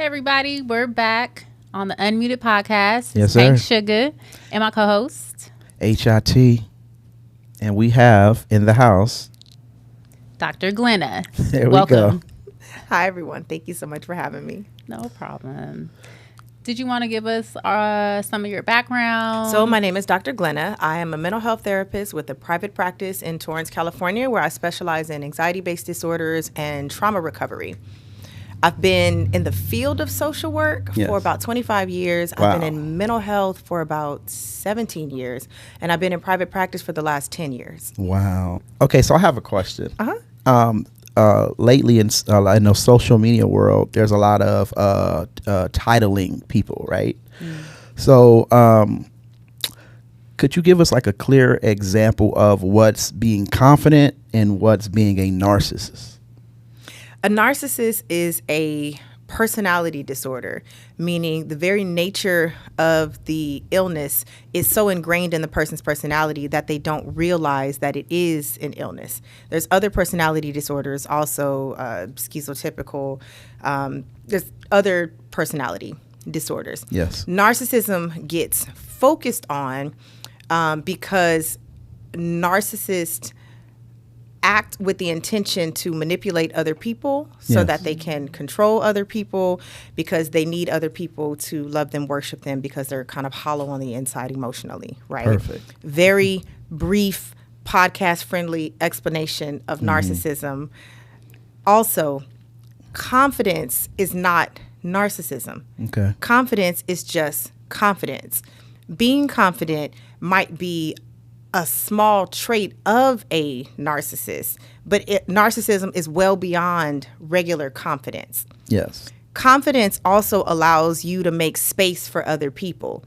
Hey everybody, we're back on the Unmuted Podcast. Yes, Tank sir. Sugar and my co-host, HIT. And we have in the house. Dr. Glenna. There we Welcome. go. Hi, everyone. Thank you so much for having me. No problem. Did you want to give us some of your background? So my name is Dr. Glenna. I am a mental health therapist with a private practice in Torrance, California, where I specialize in anxiety-based disorders and trauma recovery. I've been in the field of social work for about 25 years. Wow. I've been in mental health for about 17 years. And I've been in private practice for the last 10 years. Wow. Okay, so I have a question. Uh-huh. Lately in the social media world, there's a lot of titling people, right? So could you give us like a clear example of what's being confident and what's being a narcissist? A narcissist is a personality disorder, meaning the very nature of the illness is so ingrained in the person's personality that they don't realize that it is an illness. There's other personality disorders, also schizotypical. There's other personality disorders. Yes. Narcissism gets focused on because narcissists act with the intention to manipulate other people so Yes. that they can control other people, because they need other people to love them, worship them, because they're kind of hollow on the inside emotionally, right? Perfect. Very brief, podcast-friendly explanation of narcissism. Also, confidence is not narcissism. Okay. Confidence is just confidence. Being confident might be a small trait of a narcissist, but narcissism is well beyond regular confidence. Yes. Confidence also allows you to make space for other people.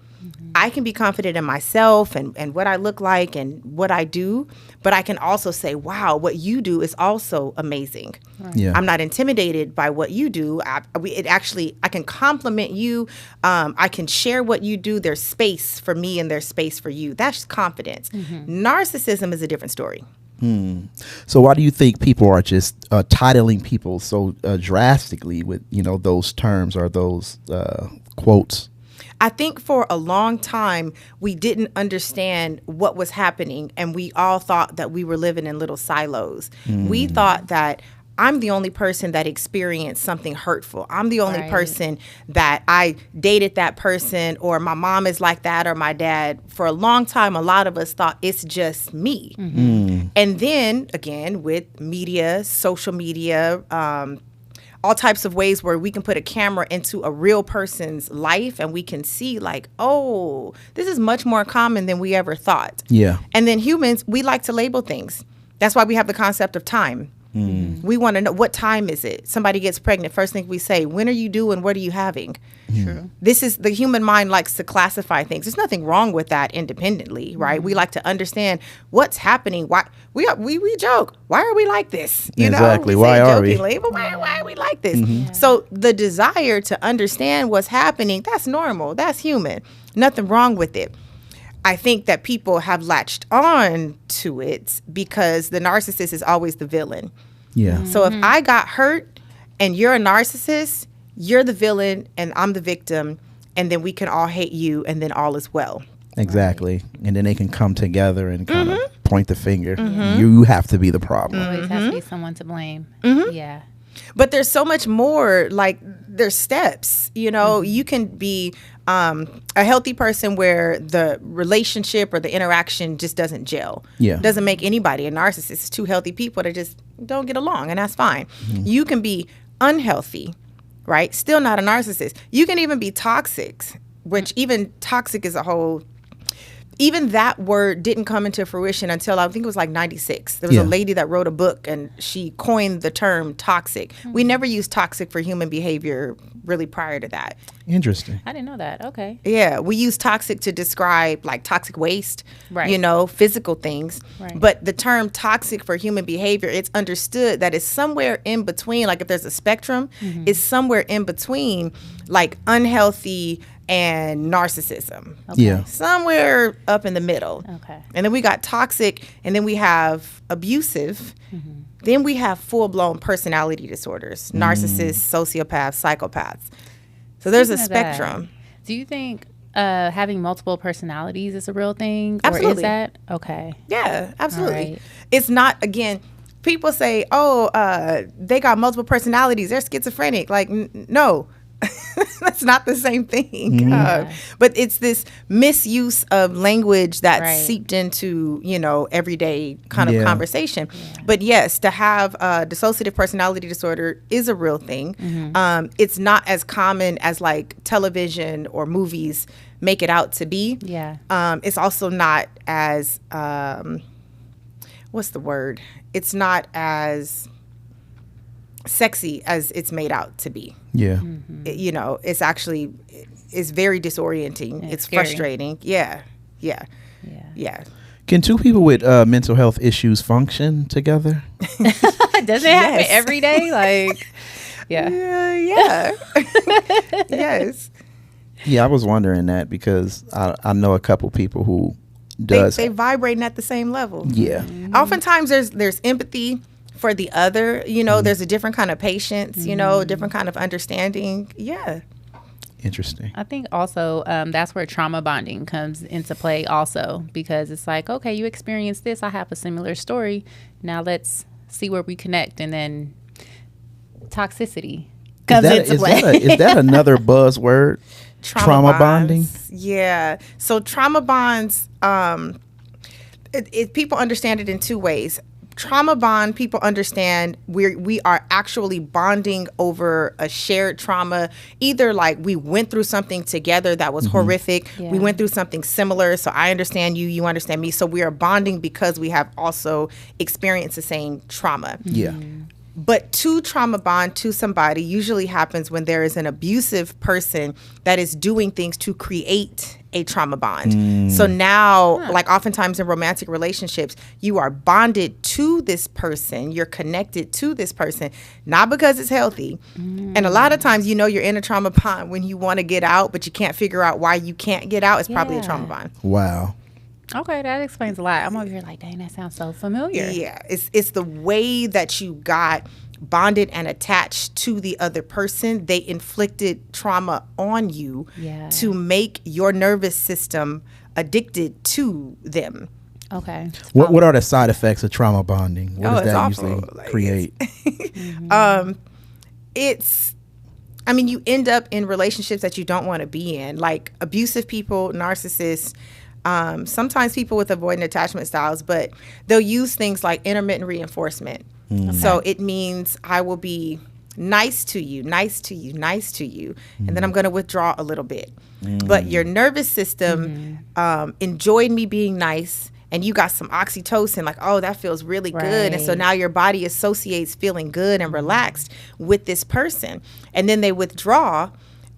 I can be confident in myself and what I look like and what I do, but I can also say, wow, what you do is also amazing. Right. Yeah. I'm not intimidated by what you do. I can compliment you. I can share what you do. There's space for me and there's space for you. That's confidence. Narcissism is a different story. So why do you think people are just titling people so drastically with, those terms or those quotes? I think for a long time, we didn't understand what was happening, and we all thought that we were living in little silos. We thought that I'm the only person that experienced something hurtful. I'm the only Right. person that I dated that person, or my mom is like that, or my dad. For a long time, a lot of us thought it's just me. And then, again, with media, social media, all types of ways where we can put a camera into a real person's life and we can see like, oh, this is much more common than we ever thought. Yeah. And then humans, we like to label things. That's why we have the concept of time. We want to know, what time is it? Somebody gets pregnant. First thing we say, when are you due and what are you having? True. This is, the human mind likes to classify things. There's nothing wrong with that independently, right? We like to understand what's happening. Why we joke. Why are we like this? Exactly. We Why say are we? jokingly, but why are we like this? So the desire to understand what's happening, that's normal. That's human. Nothing wrong with it. I think that people have latched on to it because the narcissist is always the villain. Yeah. So if I got hurt and you're a narcissist, you're the villain and I'm the victim, and then we can all hate you and then all is well. Exactly. And then they can come together and kind of point the finger. You have to be the problem. Always has to be someone to blame. Yeah. But there's so much more, like there's steps, you can be a healthy person where the relationship or the interaction just doesn't gel. Yeah. Doesn't make anybody a narcissist. It's two healthy people that just don't get along, and that's fine. You can be unhealthy, right? Still not a narcissist. You can even be toxic, which even toxic is a whole... Even that word didn't come into fruition until I think it was like 96. There was a lady that wrote a book and she coined the term toxic. We never used toxic for human behavior really prior to that. Interesting. I didn't know that. Okay. Yeah, we use toxic to describe like toxic waste, Right. Physical things. Right. But the term toxic for human behavior, it's understood that it's somewhere in between, like if there's a spectrum, it's somewhere in between like unhealthy and narcissism. Okay. Yeah. Somewhere up in the middle. Okay. And then we got toxic, and then we have abusive. Then we have full-blown personality disorders, narcissists, sociopaths, psychopaths. So there's a Speaking of that, spectrum. do you think having multiple personalities is a real thing? Absolutely. Or is that? Okay. Yeah, absolutely. Right. It's not, again, people say, oh, they got multiple personalities. They're schizophrenic. Like, no. That's not the same thing. But it's this misuse of language that Right. seeped into, everyday kind of conversation. Yeah. But yes, to have dissociative personality disorder is a real thing. It's not as common as like television or movies make it out to be. Yeah. It's also not as, what's the word? It's not as sexy as it's made out to be. Yeah. It's actually, it's very disorienting. Yeah, it's scary. frustrating. Yeah. Can two people with mental health issues function together? Does it happen Yes. every day? Like, yeah. Yeah. Yes. Yeah, I was wondering that because I know a couple people who does. They vibrating at the same level. Yeah. Oftentimes there's empathy for the other, there's a different kind of patience, different kind of understanding. Yeah. Interesting. I think also that's where trauma bonding comes into play also, because it's like, okay, you experienced this. I have a similar story. Now let's see where we connect. And then toxicity comes into play. Is that another buzzword? Trauma bonding? Yeah. So trauma bonds, people understand it in two ways. Trauma bond, people understand we are actually bonding over a shared trauma. Either like we went through something together that was horrific. Yeah. We went through something similar. So I understand you, you understand me. So we are bonding because we have also experienced the same trauma. Yeah. But to trauma bond to somebody usually happens when there is an abusive person that is doing things to create a trauma bond. So now, like oftentimes in romantic relationships, you are bonded to this person. You're connected to this person, not because it's healthy. And a lot of times, you're in a trauma bond when you want to get out, but you can't figure out why you can't get out. It's probably a trauma bond. Wow. Okay, that explains a lot. I'm over here like, dang, that sounds so familiar. Yeah, it's the way that you got bonded and attached to the other person. They inflicted trauma on you to make your nervous system addicted to them. Okay. What are the side effects of trauma bonding? What does it's that awful. usually Like, create? You end up in relationships that you don't want to be in, like abusive people, narcissists, sometimes people with avoidant attachment styles, but they'll use things like intermittent reinforcement. So it means I will be nice to you, nice to you, nice to you, and then I'm going to withdraw a little bit. But your nervous system enjoyed me being nice, and you got some oxytocin, like, oh, that feels really good. And so Right. now your body associates feeling good and relaxed with this person. And then they withdraw,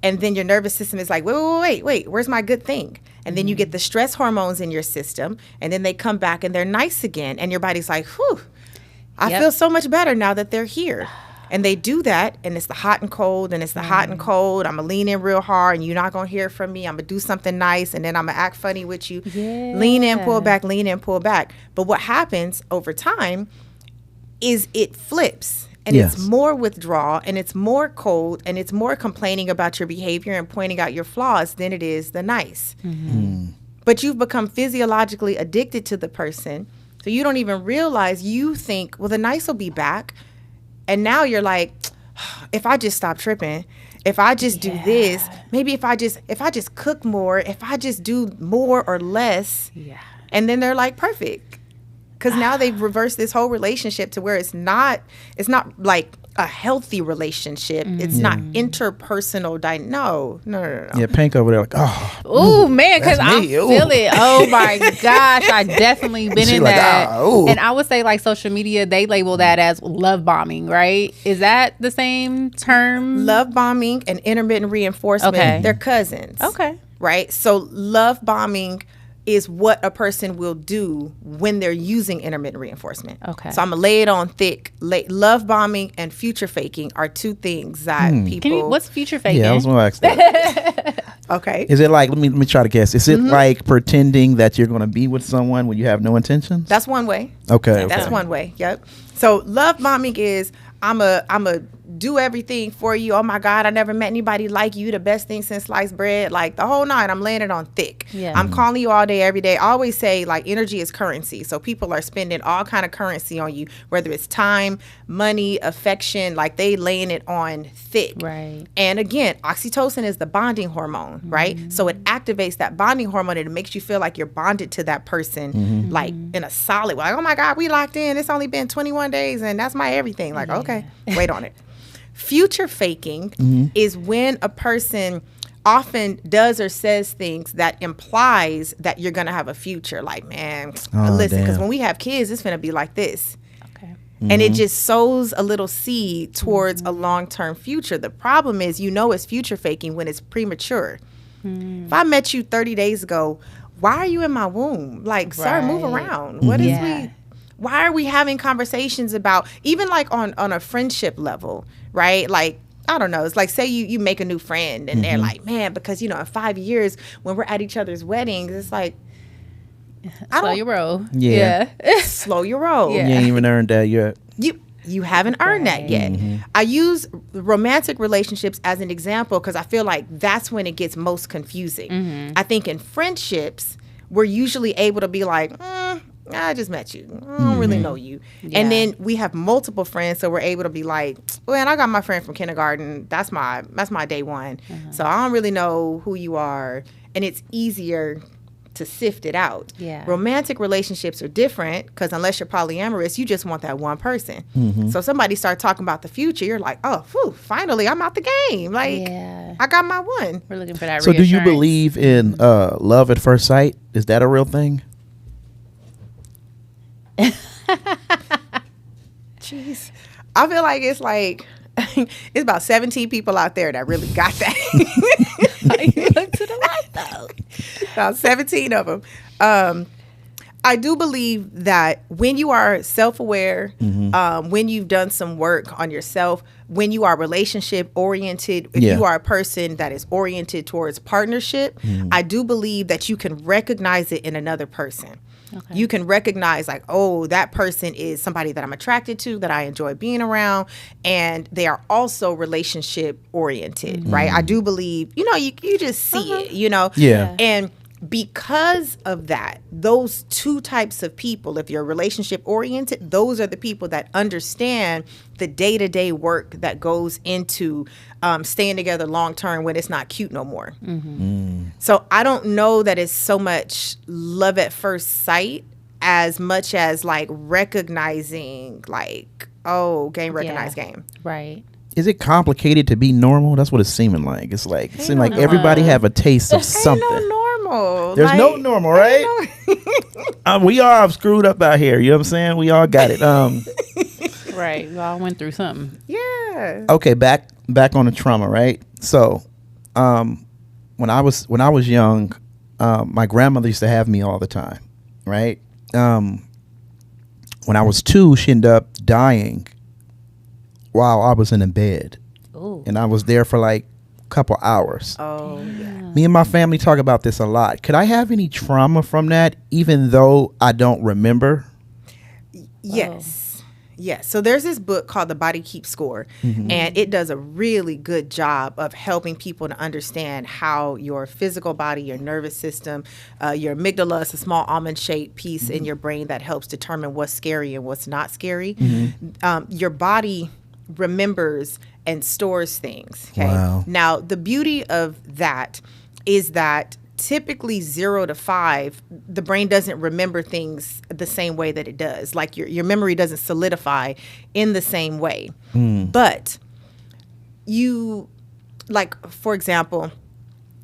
and then your nervous system is like, wait, where's my good thing? And then you get the stress hormones in your system, and then they come back and they're nice again. And your body's like, whew, I Yep. feel so much better now that they're here. And they do that, and it's the hot and cold, and it's the hot and cold. I'm going to lean in real hard, and you're not going to hear from me. I'm going to do something nice, and then I'm going to act funny with you. Yeah. Lean in, pull back, lean in, pull back. But what happens over time is it flips. And Yes. it's more withdrawal, and it's more cold, and it's more complaining about your behavior and pointing out your flaws than it is the nice. But you've become physiologically addicted to the person, so you don't even realize. You think, well, the nice will be back. And now you're like, if I just stop tripping, if I just do this, maybe if I just cook more, if I just do more or less. Yeah. And then they're like, perfect. Because now they've reversed this whole relationship to where it's not like a healthy relationship. It's not interpersonal. No. Yeah, Pink over there like, oh. Oh man, because that's I me. Ooh. feel it. Oh my gosh, I definitely been She in like, that. ooh. And I would say like social media, they label that as love bombing, right? Is that the same term? Love bombing and intermittent reinforcement, Okay. they're cousins. Okay. Right? So love bombing is what a person will do when they're using intermittent reinforcement. Okay. So I'm going to lay it on thick. Love bombing and future faking are two things that people... What's future faking? Yeah, I was going to ask that. Okay. Is it like, let me try to guess. Is it like pretending that you're going to be with someone when you have no intentions? That's one way. Okay. That's one way. Yep. So love bombing is I'm a do everything for you. Oh my God, I never met anybody like you. The best thing since sliced bread. Like the whole night, I'm laying it on thick. Yeah. I'm calling you all day, every day. I always say like energy is currency. So people are spending all kind of currency on you, whether it's time, money, affection, like they laying it on thick. Right. And again, oxytocin is the bonding hormone, right? So it activates that bonding hormone and it makes you feel like you're bonded to that person, like in a solid way. Like, oh my God, we locked in. It's only been 21 days and that's my everything. Like, okay, wait on it. Future faking is when a person often does or says things that implies that you're going to have a future. Like, man, listen, because when we have kids, it's going to be like this. Okay. And it just sows a little seed towards a long-term future. The problem is, it's future faking when it's premature. If I met you 30 days ago, why are you in my womb? Like, sir, move around. What is why are we having conversations about, even like on a friendship level, right? Like, I don't know. It's like, say you make a new friend and they're like, man, because, in 5 years when we're at each other's weddings, it's like, Slow your roll. Yeah. slow your roll. You ain't even earned that yet. You haven't earned that yet. I use romantic relationships as an example because I feel like that's when it gets most confusing. I think in friendships, we're usually able to be like, I just met you. I don't really know you. Yeah. And then we have multiple friends, so we're able to be like, well, and I got my friend from kindergarten. That's my day one. So I don't really know who you are. And it's easier to sift it out. Yeah. Romantic relationships are different because unless you're polyamorous, you just want that one person. So somebody start talking about the future, you're like, oh, whew, finally, I'm out the game. Like, I got my one. We're looking for that So do you reassurance. believe in love at first sight? Is that a real thing? Jeez. I feel like it's it's about 17 people out there that really got that. You look to the right, though. About 17 of them. I do believe that when you are self-aware, when you've done some work on yourself, when you are relationship oriented, if you are a person that is oriented towards partnership, I do believe that you can recognize it in another person. Okay. You can recognize like, oh, that person is somebody that I'm attracted to, that I enjoy being around, and they are also relationship oriented, right? I do believe, you just see it, Yeah. And because of that, those two types of people, if you're relationship oriented, those are the people that understand the day-to-day work that goes into staying together long term when it's not cute no more. So I don't know that it's so much love at first sight as much as like recognizing like, oh, game recognize game. Right. Is it complicated to be normal? That's what it's seeming like. It's like it seems like everybody have a taste of something. Ain't no normal. There's no normal, right? We all screwed up out here. You know what I'm saying? We all got it. Right. We all went through something. Yeah. Okay, back on the trauma, right? So, when I was young, my grandmother used to have me all the time, right? When I was 2, she ended up dying while I was in a bed. Ooh. And I was there for like a couple hours. Oh, yeah. Me and my family talk about this a lot. Could I have any trauma from that, even though I don't remember? Yes. Yes. So there's this book called The Body Keeps Score, and it does a really good job of helping people to understand how your physical body, your nervous system, your amygdala is a small almond-shaped piece in your brain that helps determine what's scary and what's not scary. Your body remembers and stores things. Okay. Wow. Now, the beauty of that is that typically 0 to 5, the brain doesn't remember things the same way that it does. Like your memory doesn't solidify in the same way. But you, like, for example,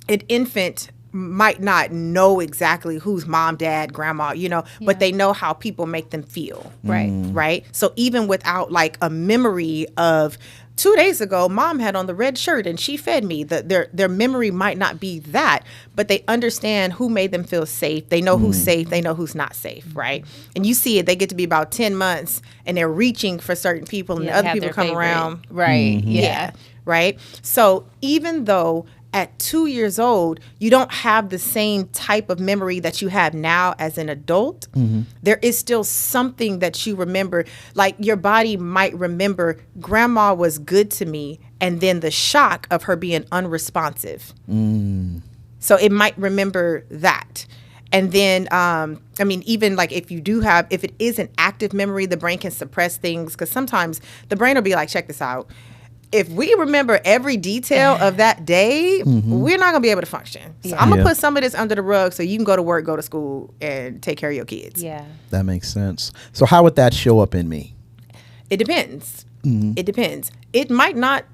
an infant might not know exactly who's mom, dad, grandma, but they know how people make them feel. Right. Right. So even without like a memory of 2 days ago, mom had on the red shirt and she fed me, their memory might not be that, but they understand who made them feel safe. They know who's safe. They know who's not safe. Right. And you see it, they get to be about 10 months and they're reaching for certain people and other people come around. Right. Yeah. Right. So even though at 2 years old, you don't have the same type of memory that you have now as an adult. There is still something that you remember. Like your body might remember grandma was good to me, and then the shock of her being unresponsive. So it might remember that. And then, even like if it is an active memory, the brain can suppress things, because sometimes the brain will be like, check this out. If we remember every detail of that day, we're not going to be able to function. So I'm going to put some of this under the rug so you can go to work, go to school, and take care of your kids. Yeah. That makes sense. So how would that show up in me? It depends. It depends. It might not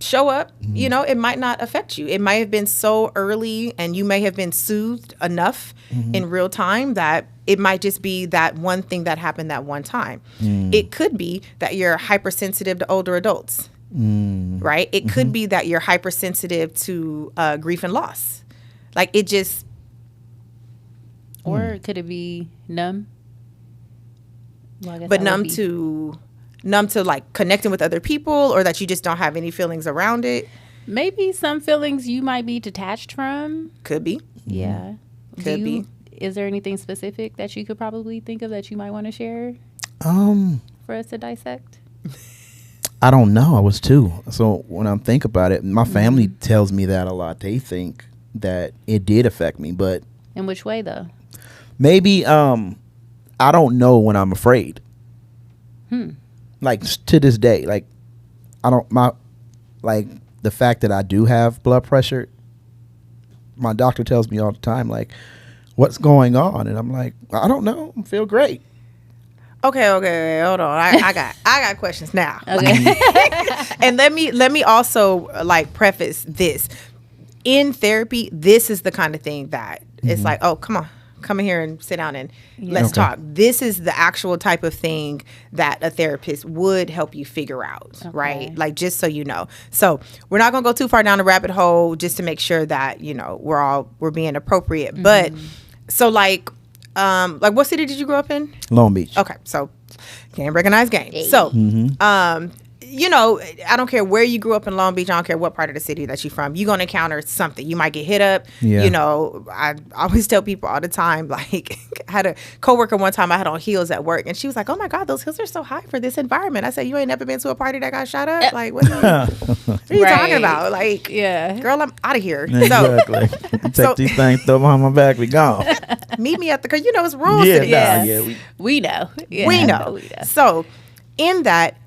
show up. It might not affect you. It might have been so early, and you may have been soothed enough in real time that it might just be that one thing that happened that one time. It could be that you're hypersensitive to older adults. Right? It could be that you're hypersensitive to grief and loss. Like it just. Or could it be numb? Well, I guess but that would numb to like connecting with other people, or that you just don't have any feelings around it. maybe some feelings you might be detached from. Could be. Yeah. Could be. Is there anything specific that you could probably think of that you might want to share for us to dissect? I don't know. I was 2. So when I think about it, my family tells me that a lot. They think that it did affect me, but In which way, though? maybe I don't know when I'm afraid. Like to this day, like the fact that I do have blood pressure, my doctor tells me all the time, like, what's going on? And I'm like, I don't know. I feel great. Okay, hold on. I got questions now. Okay. And let me also like preface this. In therapy, this is the kind of thing that it's like, oh, come in here and sit down and let's talk. This is the actual type of thing that a therapist would help you figure out, right? Like, just so you know. So we're not gonna go too far down the rabbit hole, just to make sure that, we're being appropriate. But so like what city did you grow up in? Long Beach. Okay, so can't recognize game. Hey. So, I don't care where you grew up in Long Beach. I don't care what part of the city that you're from. You're going to encounter something. You might get hit up. Yeah. I always tell people all the time, like, I had a coworker one time I had on heels at work, and she was like, oh my God, those heels are so high for this environment. I said, you ain't never been to a party that got shot up? Like, what are you talking about? Like, girl, I'm out of here. Exactly. Take these things, throw them on my back, we gone. Meet me at the, you know, it's rules to this. We know. Yeah. We know. So in that,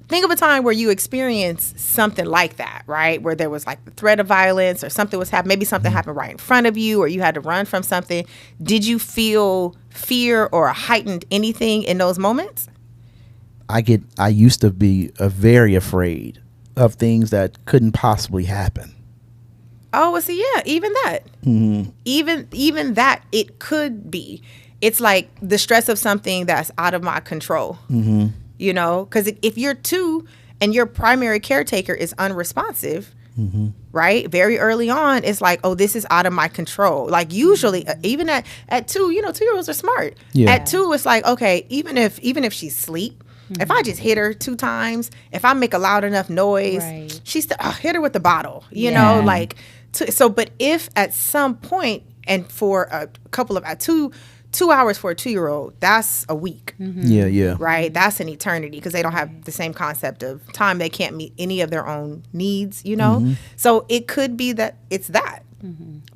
think of a time where you experienced something like that, right? Where there was like the threat of violence, or something was happening. Maybe something happened right in front of you, or you had to run from something. Did you feel fear or heightened anything in those moments? I used to be very afraid of things that couldn't possibly happen. Oh, well, see, yeah, even that. Even that, it could be. It's like the stress of something that's out of my control. Because if you're 2 and your primary caretaker is unresponsive, right? Very early on, it's like, oh, this is out of my control. Like usually, even at 2, 2-year-olds are smart. Yeah. At 2, it's like, okay, even if she's asleep, if I just hit her 2 times, if I make a loud enough noise, she's still, hit her with the bottle, like. But if at some point, and for a couple of 2 hours for a 2-year-old, that's a week. Yeah. Right? That's an eternity, because they don't have the same concept of time. They can't meet any of their own needs, So it could be that it's that.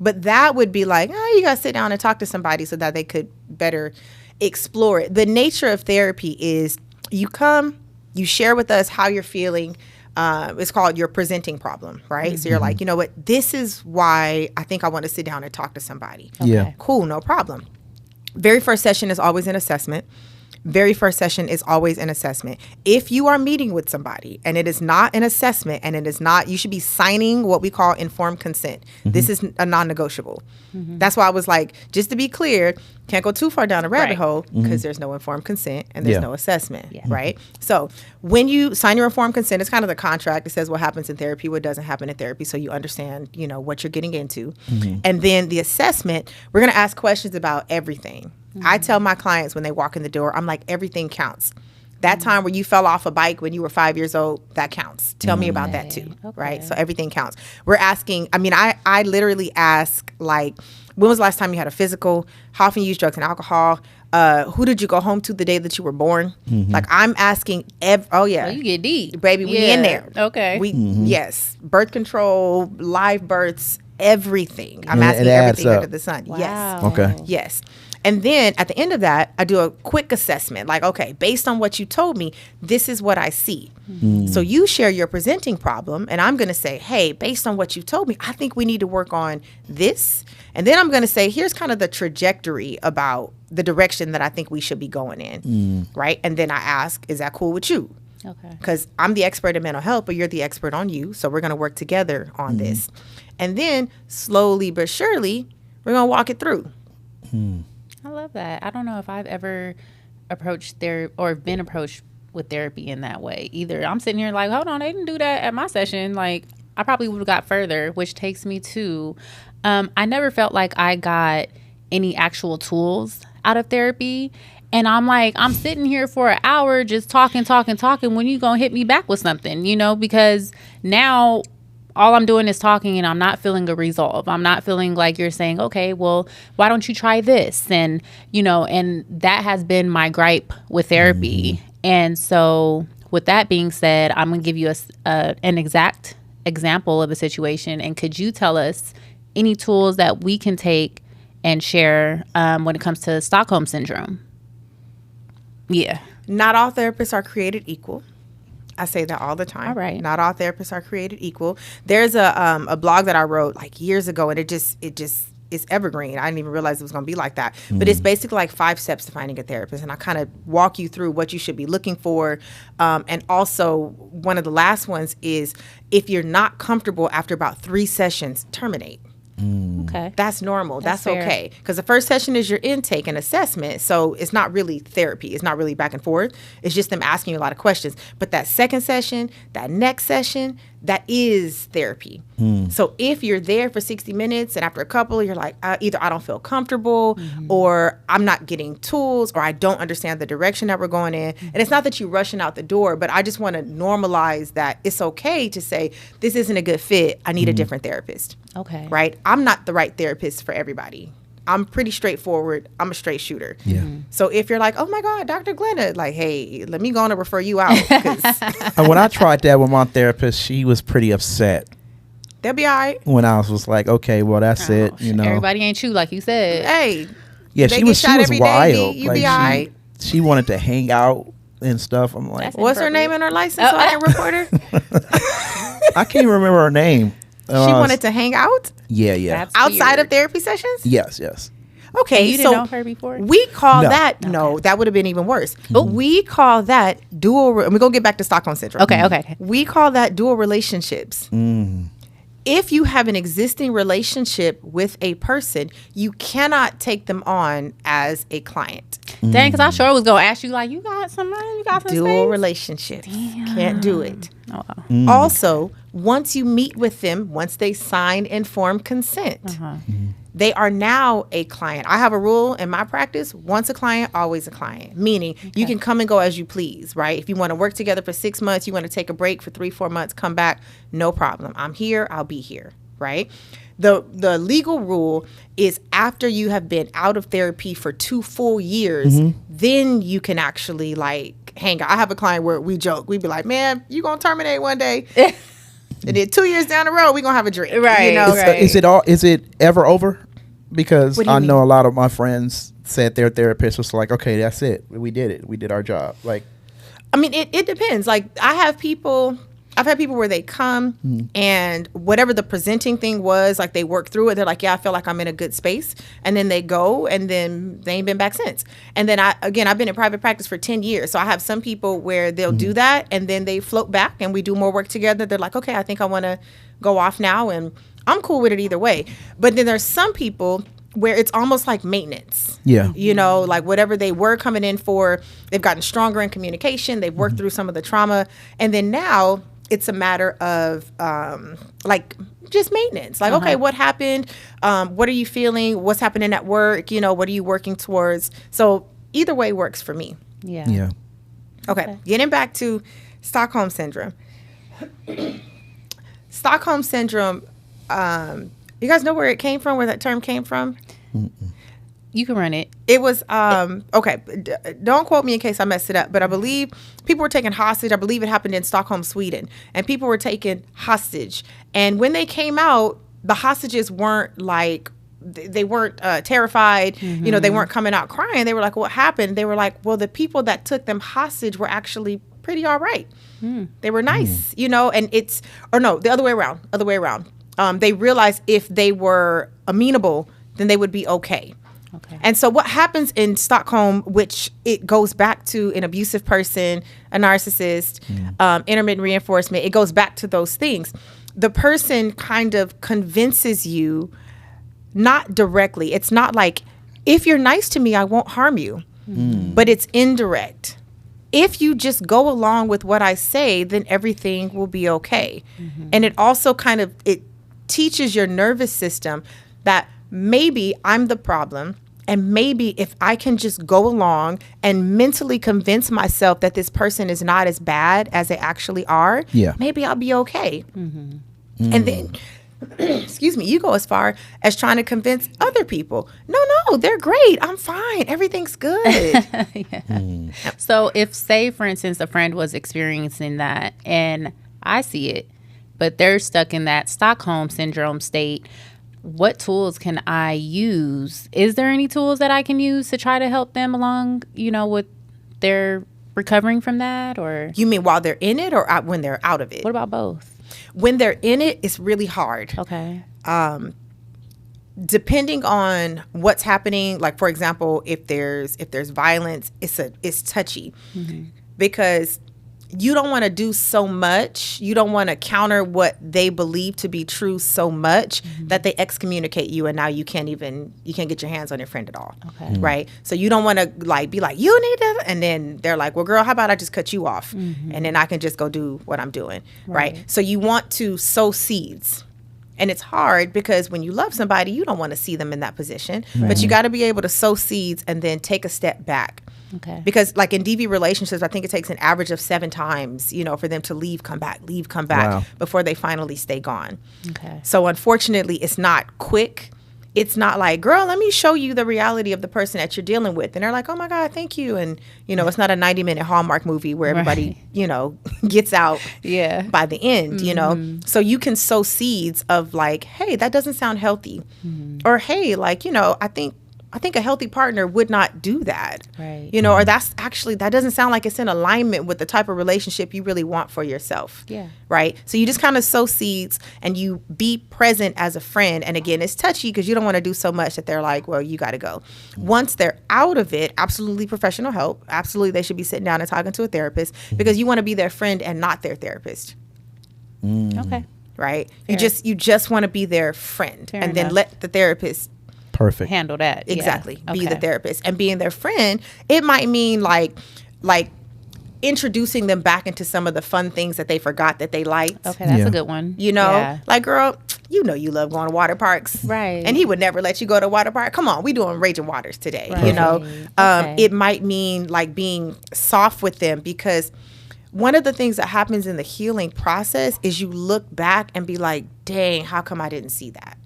But that would be like, you got to sit down and talk to somebody so that they could better explore it. The nature of therapy is you come, you share with us how you're feeling. It's called your presenting problem, right? So you're like, you know what? This is why I think I want to sit down and talk to somebody. Okay. Yeah. Cool, no problem. Very first session is always an assessment. If you are meeting with somebody and it is not an assessment, and it is not, you should be signing what we call informed consent. This is a non-negotiable. That's why I was like, just to be clear, can't go too far down a rabbit hole, because there's no informed consent and there's no assessment, right? So when you sign your informed consent, it's kind of the contract. It says what happens in therapy, what doesn't happen in therapy, so you understand, what you're getting into. And then the assessment, we're going to ask questions about everything. I tell my clients when they walk in the door, I'm like, everything counts. That time where you fell off a bike when you were 5 years old, that counts. Tell me about that too, Okay. right? So everything counts. We're asking, I literally ask, like, when was the last time you had a physical? How often you use drugs and alcohol? Who did you go home to the day that you were born? Like, I'm asking, Oh, you get deep. baby, we in there. Okay. Yes, birth control, live births, everything. I'm And asking it adds everything up. under the sun. Yes. Wow. Okay. Yes. And then at the end of that, I do a quick assessment. Like, okay, based on what you told me, this is what I see. So you share your presenting problem, and I'm going to say, hey, based on what you told me, I think we need to work on this. And then I'm going to say, here's kind of the trajectory about the direction that I think we should be going in. Right. And then I ask, is that cool with you? Okay. Because I'm the expert in mental health, but you're the expert on you. So we're going to work together on this. And then slowly but surely, we're going to walk it through. I love that. I don't know if I've ever approached or been approached with therapy in that way either. I'm sitting here like, hold on, they didn't do that at my session. Like, I probably would have got further, which takes me to, I never felt like I got any actual tools out of therapy. And I'm like, I'm sitting here for an hour just talking. When you gonna hit me back with something, because now all I'm doing is talking and I'm not feeling a resolve. I'm not feeling like you're saying, okay, well, why don't you try this? And, and that has been my gripe with therapy. And so with that being said, I'm going to give you an exact example of a situation. And could you tell us any tools that we can take and share when it comes to Stockholm Syndrome? Yeah. Not all therapists are created equal. I say that all the time. All right. Not all therapists are created equal. There's a blog that I wrote like years ago, and it just is evergreen. I didn't even realize it was going to be like that. But it's basically like 5 steps to finding a therapist, and I kind of walk you through what you should be looking for. And also, one of the last ones is if you're not comfortable after about 3 sessions, terminate. Okay. That's normal. That's fair. okay. Because the first session is your intake and assessment. So it's not really therapy. It's not really back and forth. It's just them asking you a lot of questions. But that second session, that next session, that is therapy. So if you're there for 60 minutes and after a couple, you're like, either I don't feel comfortable or I'm not getting tools or I don't understand the direction that we're going in. And it's not that you're rushing out the door, but I just want to normalize that it's okay to say, this isn't a good fit. I need a different therapist. Okay. Right? I'm not the right therapist for everybody. I'm pretty straightforward. I'm a straight shooter. Yeah. So if you're like, oh my God, Dr. Glenna, like, hey, let me go on and refer you out. 'Cause And when I tried that with my therapist, she was pretty upset they'll be all right. when I was like, okay, well, that's it. Everybody ain't you, like you said. Hey, Yeah, they she get was shot every day, wild. you be all right. She wanted to hang out and stuff. I'm like, That's What's her name and her license so I can report her? I can't even remember her name. She wanted to hang out Yeah. That's outside weird. of therapy sessions? Yes. Okay, You so didn't know her before? we call No. that, no, that would have been even worse. We call that dual, we're going to get back to Stockholm Syndrome. Okay. We call that dual relationships. If you have an existing relationship with a person, you cannot take them on as a client. Dang, because I sure was going to ask you, like, you got some money? You got some Dual space? relationships. Can't do it. Oh, wow. Also, once you meet with them, once they sign informed consent, they are now a client. I have a rule in my practice, once a client, always a client. Meaning you can come and go as you please, right? If you want to work together for 6 months, you want to take a break for 3-4 months, come back, no problem. I'm here, I'll be here, right? The legal rule is after you have been out of therapy for 2 full years, then you can actually like hang out. I have a client where we joke, we be like, man, you gonna terminate one day. And then 2 years down the road, we gonna have a drink. Right, You know? right. Is it ever over? Because What do you I know mean? a lot of my friends said their therapist was like, okay, that's it. We did it. We did our job. Like, I mean, it depends. Like I've had people where they come and whatever the presenting thing was, like they work through it. They're like, yeah, I feel like I'm in a good space. And then they go and then they ain't been back since. And then I've been in private practice for 10 years. So I have some people where they'll do that and then they float back and we do more work together. They're like, okay, I think I want to go off now. And I'm cool with it either way. But then there's some people where it's almost like maintenance. yeah. You know, like whatever they were coming in for, they've gotten stronger in communication. They've worked through some of the trauma. And then now it's a matter of like just maintenance. Like, okay, what happened? What are you feeling? What's happening at work? You know, what are you working towards? So either way works for me. Yeah. Yeah. Okay. Getting back to Stockholm Syndrome. Stockholm Syndrome, you guys know where it came from, where that term came from? You can run it. It was, okay, don't quote me in case I messed it up, but I believe people were taken hostage. I believe it happened in Stockholm, Sweden. And people were taken hostage. And when they came out, the hostages weren't like, they weren't terrified. You know, they weren't coming out crying. They were like, what happened? They were like, well, the people that took them hostage were actually pretty all right. They were nice, you know, and it's, or no, the other way around. They realized if they were amenable, then they would be okay. Okay. And so what happens in Stockholm, which it goes back to an abusive person, a narcissist, intermittent reinforcement, it goes back to those things. The person kind of convinces you, not directly. It's not like, if you're nice to me, I won't harm you. But it's indirect. If you just go along with what I say, then everything will be okay. And it also kind of, it teaches your nervous system that maybe I'm the problem, and maybe if I can just go along and mentally convince myself that this person is not as bad as they actually are, maybe I'll be okay. And then, excuse me, you go as far as trying to convince other people, no, they're great, I'm fine, everything's good. So if, say, for instance, a friend was experiencing that and I see it, but they're stuck in that Stockholm Syndrome state, what tools can I use? Is there any tools that I can use to try to help them along, you know, with their recovering from that? Or You mean while they're in it or when they're out of it? what about both? When they're in it, it's really hard. Okay. Depending on what's happening, like for example, if there's violence, it's touchy because you don't want to do so much. You don't want to counter what they believe to be true so much that they excommunicate you, and now you can't get your hands on your friend at all. Okay. Right? So you don't want to like be like, you need to, and then they're like, well, girl, how about I just cut you off, and then I can just go do what I'm doing. Right? So you want to sow seeds. And it's hard because when you love somebody, you don't want to see them in that position. But you got to be able to sow seeds and then take a step back. Okay. Because like in DV relationships, I think it takes an average of 7 times, you know, for them to leave, come back Wow. before they finally stay gone. Okay. So unfortunately, it's not quick. It's not like, girl, let me show you the reality of the person that you're dealing with. And they're like, oh my God, thank you. And, you know, it's not a 90-minute Hallmark movie where everybody, you know, gets out by the end, you know. So you can sow seeds of like, hey, that doesn't sound healthy. Or, hey, like, you know, I think a healthy partner would not do that. Right. You know, or that doesn't sound like it's in alignment with the type of relationship you really want for yourself. Yeah. Right. So you just kind of sow seeds and you be present as a friend. And again, it's touchy because you don't want to do so much that they're like, well, you got to go. Once they're out of it, absolutely professional help. Absolutely. They should be sitting down and talking to a therapist because you want to be their friend and not their therapist. Okay. Right. You just want to be their friend and then let the therapist Perfect. handle that. Exactly. Yeah. Be the therapist. And being their friend, it might mean like introducing them back into some of the fun things that they forgot that they liked. Okay, that's a good one. You know, Yeah. like, girl, you know you love going to water parks. Right. And he would never let you go to a water park. Come on, we doing Raging Waters today. Right. You know, Okay. it might mean like being soft with them because one of the things that happens in the healing process is you look back and be like, dang, how come I didn't see that?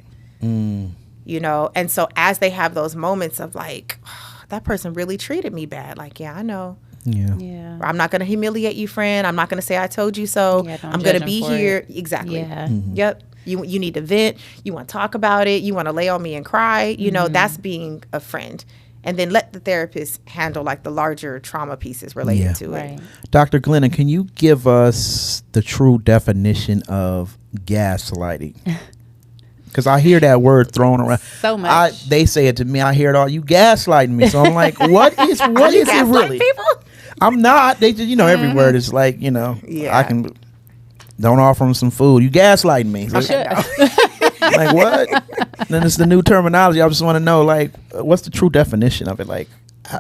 You know, and so as they have those moments of like, oh, that person really treated me bad. Like, yeah, I know. Yeah. Or I'm not going to humiliate you, friend. I'm not going to say I told you so. Yeah, don't I'm going to judge be them for here. it. Exactly. Yeah. Yep. You need to vent. You want to talk about it. You want to lay on me and cry. You know, that's being a friend. And then let the therapist handle like the larger trauma pieces related to it. Right. Dr. Glenna, can you give us the true definition of gaslighting? Because I hear that word thrown around So much. They say it to me. I hear it all. You gaslighting me. So I'm like, what is it really? People? I'm not. They just, every word is like, Yeah. I can don't offer them some food. You gaslighting me. Like what? Then it's the new terminology. I just want to know, like, what's the true definition of it? Like,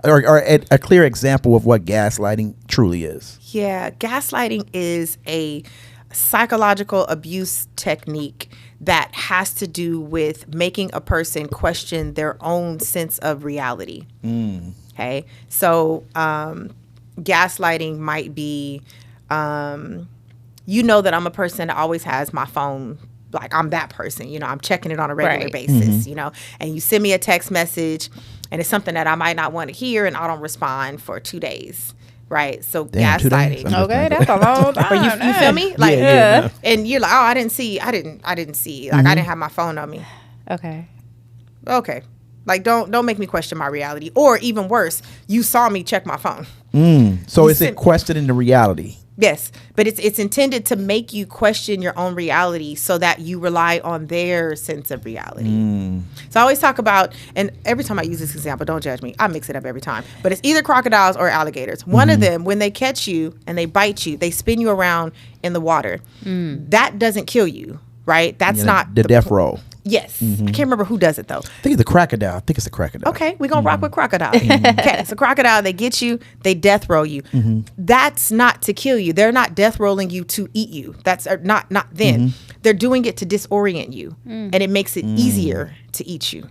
or a clear example of what gaslighting truly is. Yeah. Gaslighting is a psychological abuse technique that has to do with making a person question their own sense of reality. Okay. So, gaslighting might be, you know that I'm a person that always has my phone. Like, I'm that person, you know, I'm checking it on a regular basis, you know, and you send me a text message and it's something that I might not want to hear and I don't respond for 2 days. Right. So gaslighting. Okay, that's a long time. But you feel me? Like, no. And you're like, oh, I didn't see. Like, I didn't have my phone on me. Okay. Like, don't make me question my reality. Or even worse, you saw me check my phone. So is it questioning the reality? Yes, but it's intended to make you question your own reality so that you rely on their sense of reality. So I always talk about, and every time I use this example, don't judge me, I mix it up every time, but it's either crocodiles or alligators. One of them, when they catch you and they bite you, they spin you around in the water. That doesn't kill you, right? That's not the death row. Yes. I can't remember who does it, though. I think it's the crocodile. Okay, we're going to rock with crocodile. Okay, so crocodile, they get you, they death roll you. That's not to kill you. They're not death rolling you to eat you. That's not then. They're doing it to disorient you, and it makes it easier to eat you.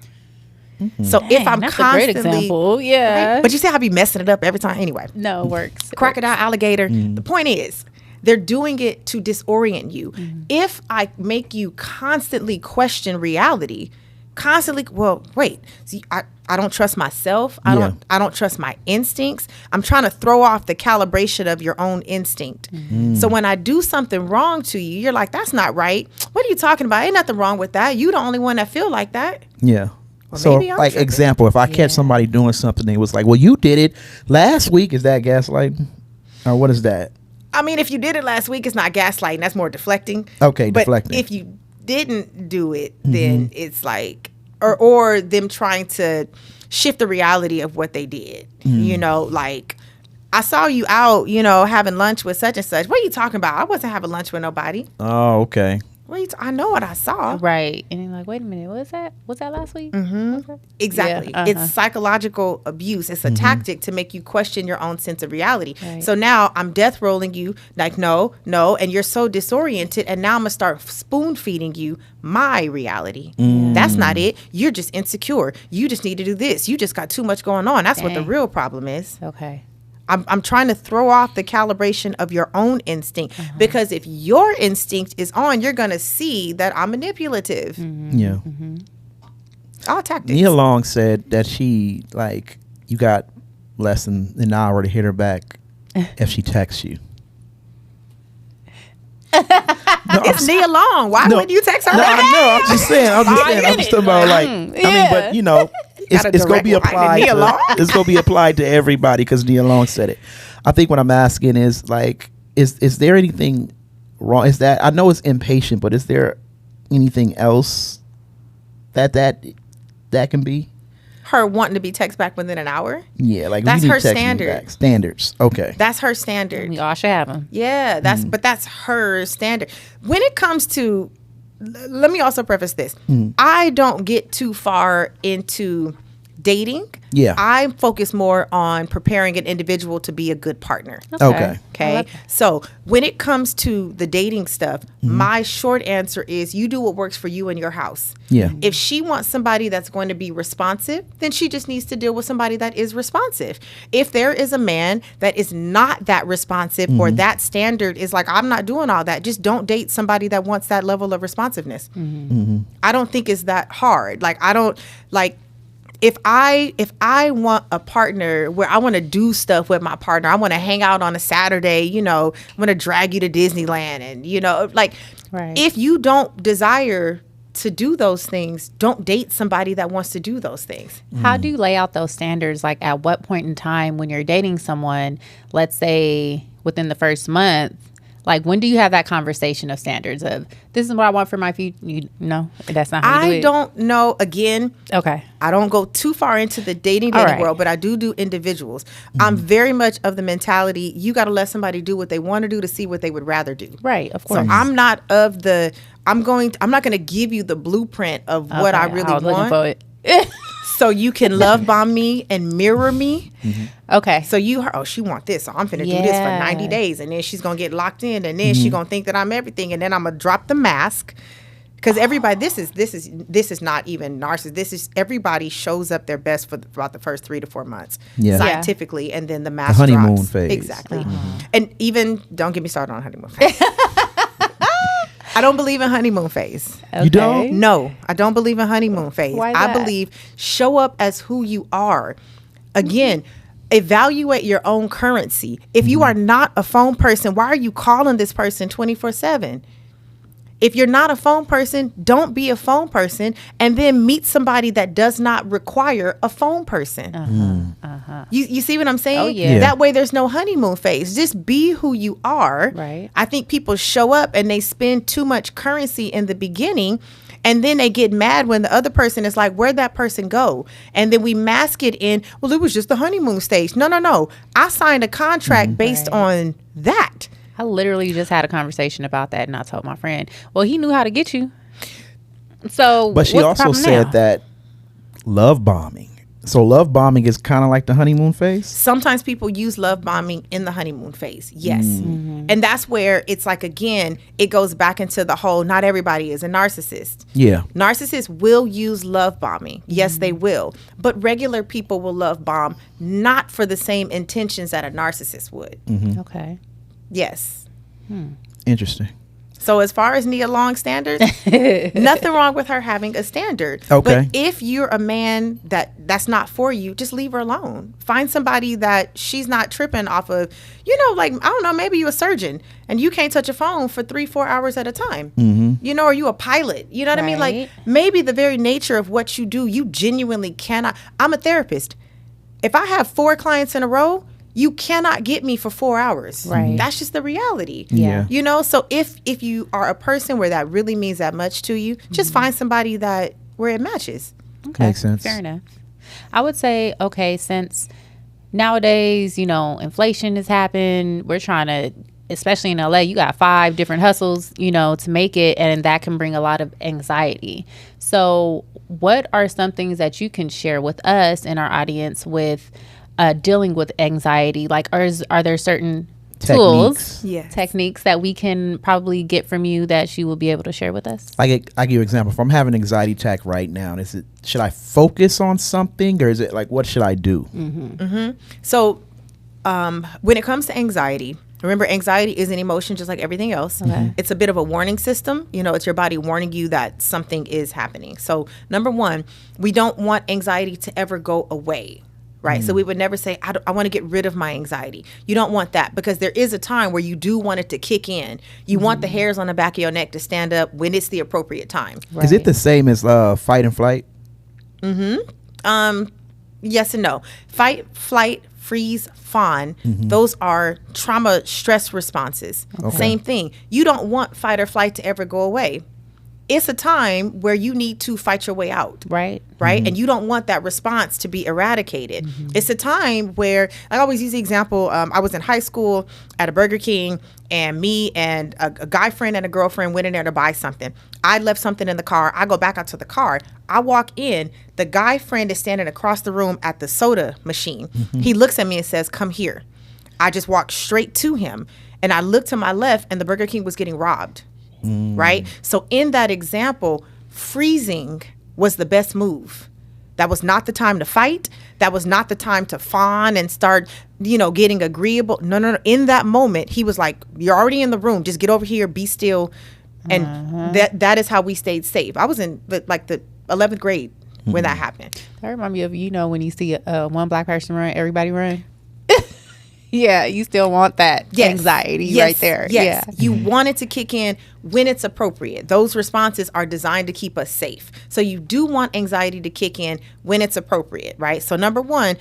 So if I'm that's constantly... a great example. Yeah. Right? But you see how I be messing it up every time? Anyway. No, it works. Crocodile, alligator. The point is, they're doing it to disorient you. If I make you constantly question reality, see, I don't trust myself. I don't trust my instincts. I'm trying to throw off the calibration of your own instinct. So when I do something wrong to you, you're like, that's not right. What are you talking about? Ain't nothing wrong with that. You the only one that feel like that. Yeah. Well, So, maybe I'm like, tripping. example, if I catch somebody doing something, they was like, well, you did it last week. Is that gaslighting? Or what is that? I mean, if you did it last week, it's not gaslighting. That's more deflecting. Okay, but deflecting. If you didn't do it, then it's like, or them trying to shift the reality of what they did. You know, like, I saw you out, you know, having lunch with such and such. What are you talking about? I wasn't having lunch with nobody. Oh, okay. I know what I saw. Right. And you're like, wait a minute, what was that? Was that last week? Exactly. Yeah, It's psychological abuse. It's a tactic to make you question your own sense of reality. Right. So now I'm death rolling you like, no, and you're so disoriented. And now I'm going to start spoon feeding you my reality. That's not it. You're just insecure. You just need to do this. You just got too much going on. That's what the real problem is. Okay. I'm trying to throw off the calibration of your own instinct because if your instinct is on, you're going to see that I'm manipulative. Yeah. All tactics. Nia Long said that she, like, you got less than an hour to hit her back if she texts you. It's Nia Long. Why wouldn't you text her No, back? I know. I'm just saying. I'm just talking about, like, I mean, but, you know, it's going to be applied Nia Long. to, it's going to be applied to everybody because Nia Long said it. I think what I'm asking is, like, is there anything wrong? Is that, I know it's impatient, but is there anything else that can be? Her wanting to be text back within an hour? Yeah, like, That's you need her to text me standard. back. Standards. Okay. That's her standard. We all should have them. Yeah, but that's her standard. When it comes to, let me also preface this. I don't get too far into dating. Yeah. I focus more on preparing an individual to be a good partner. Okay. Okay. So when it comes to the dating stuff, my short answer is you do what works for you in your house. Yeah. If she wants somebody that's going to be responsive, then she just needs to deal with somebody that is responsive. If there is a man that is not that responsive or that standard is like, I'm not doing all that, just don't date somebody that wants that level of responsiveness. I don't think it's that hard. Like, I don't, like, if I want a partner where I want to do stuff with my partner, I want to hang out on a Saturday, you know, I want to drag you to Disneyland and, you know, like, if you don't desire to do those things, don't date somebody that wants to do those things. How do you lay out those standards? Like, at what point in time when you're dating someone, let's say within the first month, like, when do you have that conversation of standards of, this is what I want for my future? You know, that's not how you do it. I don't know. Again, Okay. I don't go too far into the dating world, but I do individuals. I'm very much of the mentality, you got to let somebody do what they want to do to see what they would rather do. Right, of course. So I'm not of the, I'm not going to give you the blueprint of what I really was looking want. for it. So you can love bomb me and mirror me. Okay. So she want this. So I'm finna do this for 90 days. And then she's going to get locked in. And then she's going to think that I'm everything. And then I'm going to drop the mask. Because everybody, this is not even narcissist. This is everybody shows up their best for about the first 3 to 4 months, scientifically, and then the mask honeymoon drops. phase. Exactly. And even don't get me started on honeymoon phase. I don't believe in honeymoon phase. Okay. You don't? No, I don't believe in honeymoon phase. Why I that? believe show up as who you are. Again, evaluate your own currency. If you are not a phone person, why are you calling this person 24/7? If you're not a phone person, don't be a phone person, and then meet somebody that does not require a phone person. You see what I'm saying? Oh, yeah. That way there's no honeymoon phase. Just be who you are. Right. I think people show up and they spend too much currency in the beginning, and then they get mad when the other person is like, where'd that person go? And then we mask it in, well, it was just the honeymoon stage. No. I signed a contract based on that. I literally just had a conversation about that, and I told my friend, well, he knew how to get you. So, but she what's the also problem said now? that love bombing. So love bombing is kind of like the honeymoon phase. Sometimes people use love bombing in the honeymoon phase. Yes. And that's where it's like, again, it goes back into the whole, not everybody is a narcissist. Yeah. Narcissists will use love bombing. Yes, they will. But regular people will love bomb, not for the same intentions that a narcissist would. Okay. Yes. Interesting. So as far as Nia Long standards, nothing wrong with her having a standard. Okay. But if you're a man that's not for you, just leave her alone. Find somebody that she's not tripping off of, like, I don't know, maybe you're a surgeon and you can't touch a phone for 3-4 hours at a time. Or you a pilot. You know what I mean? Like, maybe the very nature of what you do, you genuinely cannot. I'm a therapist. If I have 4 clients in a row, you cannot get me for 4 hours. Right. That's just the reality. Yeah. So if you are a person where that really means that much to you, just find somebody where it matches. Okay. Makes sense. Fair enough. I would say, okay, since nowadays, inflation has happened, we're trying to, especially in LA, you got 5 different hustles, to make it, and that can bring a lot of anxiety. So what are some things that you can share with us and our audience with dealing with anxiety? Like, are there certain tools, techniques that we can probably get from you that you will be able to share with us? I give you an example. If I'm having an anxiety attack right now, should I focus on something, or is it like, what should I do? So when it comes to anxiety, remember, anxiety is an emotion just like everything else. It's a bit of a warning system. It's your body warning you that something is happening. So number one, we don't want anxiety to ever go away. Right. So we would never say, I want to get rid of my anxiety. You don't want that, because there is a time where you do want it to kick in. You want the hairs on the back of your neck to stand up when it's the appropriate time. Right. Is it the same as fight and flight? Yes and no. Fight, flight, freeze, fawn. Those are trauma stress responses. Okay. Same thing. You don't want fight or flight to ever go away. It's a time where you need to fight your way out. Right. And you don't want that response to be eradicated. It's a time where, I always use the example, I was in high school at a Burger King, and me and a guy friend and a girlfriend went in there to buy something. I left something in the car. I go back out to the car. I walk in. The guy friend is standing across the room at the soda machine. He looks at me and says, "Come here." I just walked straight to him, and I looked to my left, and the Burger King was getting robbed. Right? So in that example, freezing was the best move. That was not the time to fight. That was not the time to fawn and start, getting agreeable. No. In that moment, he was like, "You're already in the room. Just get over here, be still." And that is how we stayed safe. I was in the 11th grade when that happened. That reminds me of, when you see one black person run, everybody run. Yeah, you still want that anxiety right there. Yes. Yeah. You want it to kick in when it's appropriate. Those responses are designed to keep us safe. So you do want anxiety to kick in when it's appropriate, right? So number one,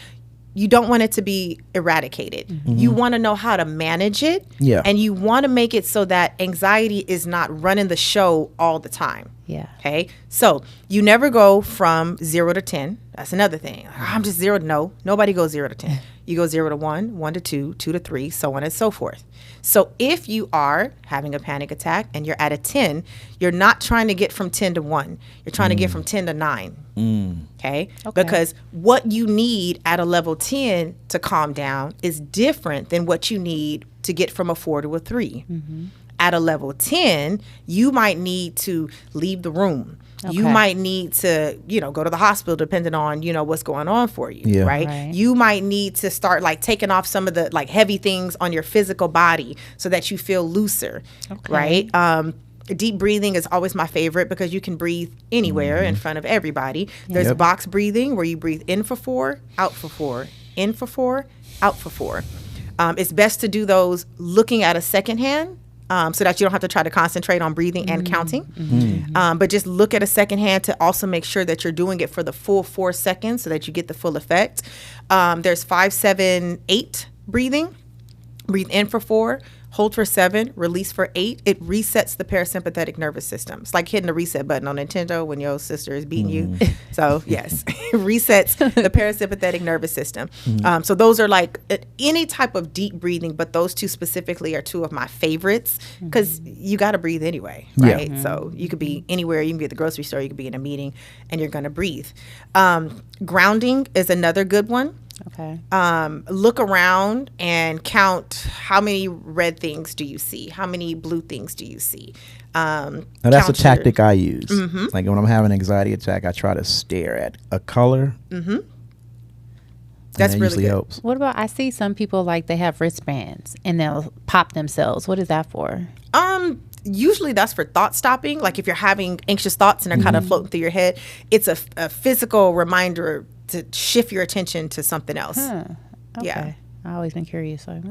you don't want it to be eradicated. You want to know how to manage it. Yeah. And you want to make it so that anxiety is not running the show all the time. Yeah. Okay. So you never go from 0 to 10. That's another thing. I'm just 0. No, nobody goes 0 to 10. You go 0 to 1, 1 to 2, 2 to 3, so on and so forth. So if you are having a panic attack and you're at a 10, you're not trying to get from 10 to 1. You're trying to get from 10 to 9. Okay? Because what you need at a level 10 to calm down is different than what you need to get from a 4 to a 3. At a level 10, you might need to leave the room. Okay. You might need to, go to the hospital depending on, what's going on for you, right? You might need to start like taking off some of the like heavy things on your physical body so that you feel looser, right? Deep breathing is always my favorite because you can breathe anywhere in front of everybody. There's box breathing where you breathe in for 4, out for 4, in for 4, out for 4. It's best to do those looking at a second hand. So that you don't have to try to concentrate on breathing and counting. But just look at a second hand to also make sure that you're doing it for the full 4 seconds so that you get the full effect. There's 5, 7, 8 breathing. Breathe in for 4, hold for 7, release for 8. It resets the parasympathetic nervous system. It's like hitting the reset button on Nintendo when your sister is beating you. So yes, resets the parasympathetic nervous system. So those are like any type of deep breathing, but those two specifically are two of my favorites because you got to breathe anyway, right? So you could be anywhere. You can be at the grocery store. You could be in a meeting and you're going to breathe. Grounding is another good one. Okay. Look around and count how many red things do you see? How many blue things do you see? Now that's a tactic I use. Like when I'm having an anxiety attack, I try to stare at a color. That's really usually good. Helps. What about, I see some people like they have wristbands and they'll pop themselves. What is that for? Usually that's for thought stopping. Like if you're having anxious thoughts and they're kind of floating through your head, it's a physical reminder to shift your attention to something else. Okay. Yeah. I've always been curious. Like,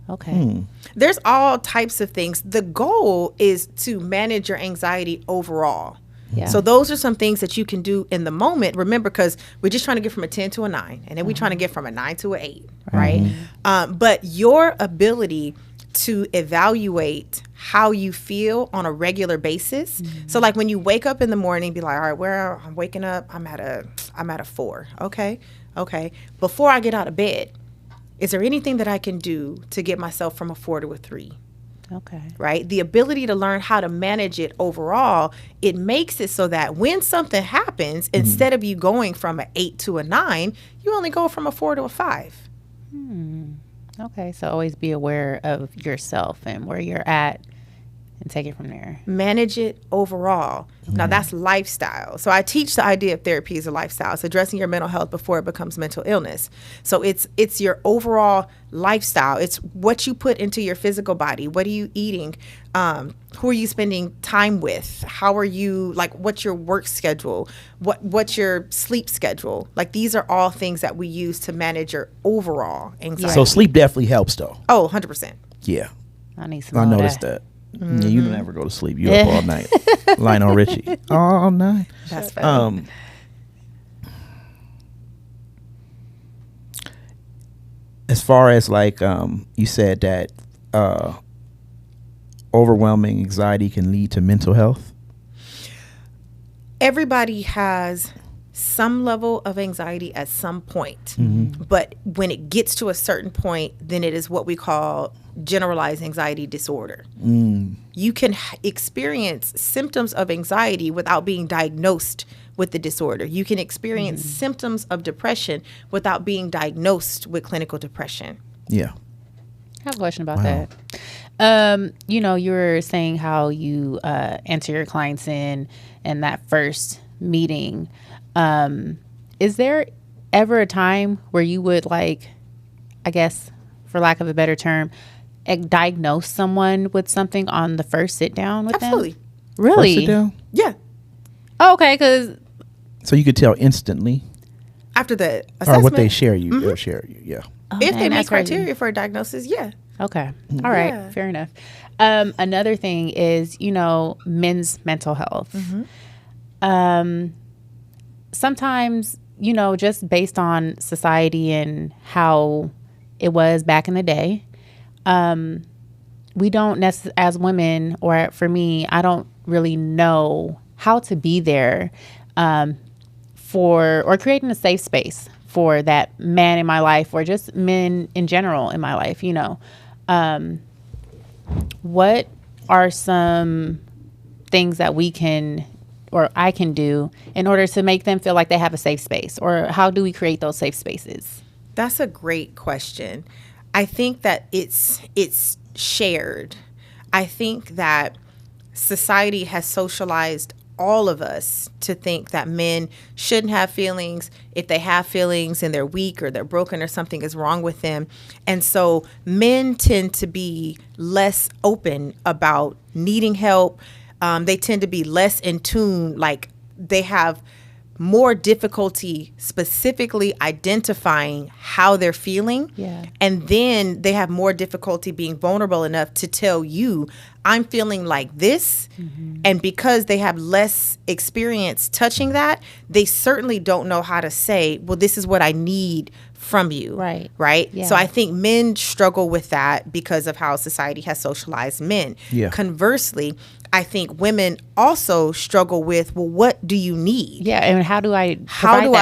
okay. There's all types of things. The goal is to manage your anxiety overall. Yeah. So those are some things that you can do in the moment. Remember, because we're just trying to get from a 10 to a 9, and then we're trying to get from a 9 to an 8, right? But your ability to evaluate how you feel on a regular basis. So like when you wake up in the morning, be like, all right, where I'm waking up, I'm at a 4. Okay. Before I get out of bed, is there anything that I can do to get myself from a 4 to a 3? Okay. Right? The ability to learn how to manage it overall, it makes it so that when something happens, instead of you going from an 8 to a 9, you only go from a 4 to a 5. Okay, so always be aware of yourself and where you're at and take it from there. Manage it overall. Now that's lifestyle. So I teach the idea of therapy as a lifestyle. It's addressing your mental health before it becomes mental illness. So it's your overall lifestyle. It's what you put into your physical body. What are you eating? Who are you spending time with? How are you, like, what's your work schedule? What's your sleep schedule? Like, these are all things that we use to manage your overall anxiety. So sleep definitely helps though. Oh, 100%. Yeah. I need some I of noticed that. Yeah, you never go to sleep. You up all night. Lionel Richie. All night. That's funny. As far as like you said that overwhelming anxiety can lead to mental health. Everybody has some level of anxiety at some point. But when it gets to a certain point, then it is what we call generalized anxiety disorder. You can experience symptoms of anxiety without being diagnosed with the disorder. You can experience symptoms of depression without being diagnosed with clinical depression. Yeah. I have a question about that. You were saying how you enter your clients in that first meeting. Is there ever a time where you would, like, I guess, for lack of a better term, diagnose someone with something on the first sit down with Absolutely. them? Really? First sit down? Yeah. Oh, okay, because So you could tell instantly. After the assessment. Or what they share you. They'll share you. Yeah. If they meet that's crazy. criteria for a diagnosis, yeah. Okay. All right. Yeah. Fair enough. Another thing is, men's mental health. Sometimes, just based on society and how it was back in the day, we don't as women, or for me, I don't really know how to be there or creating a safe space for that man in my life, or just men in general in my life. What are some things that we can, or I can do, in order to make them feel like they have a safe space? Or how do we create those safe spaces? That's a great question. I think that it's shared. I think that society has socialized all of us to think that men shouldn't have feelings. If they have feelings and they're weak or they're broken or something is wrong with them. And so men tend to be less open about needing help. They tend to be less in tune, like they have more difficulty specifically identifying how they're feeling. Yeah. And then they have more difficulty being vulnerable enough to tell you, I'm feeling like this. Mm-hmm. And because they have less experience touching that, they certainly don't know how to say, well, this is what I need from you. Right. Right. Yeah. So I think men struggle with that because of how society has socialized men. Yeah. Conversely, I think women also struggle with, well, what do you need? Yeah, and how do I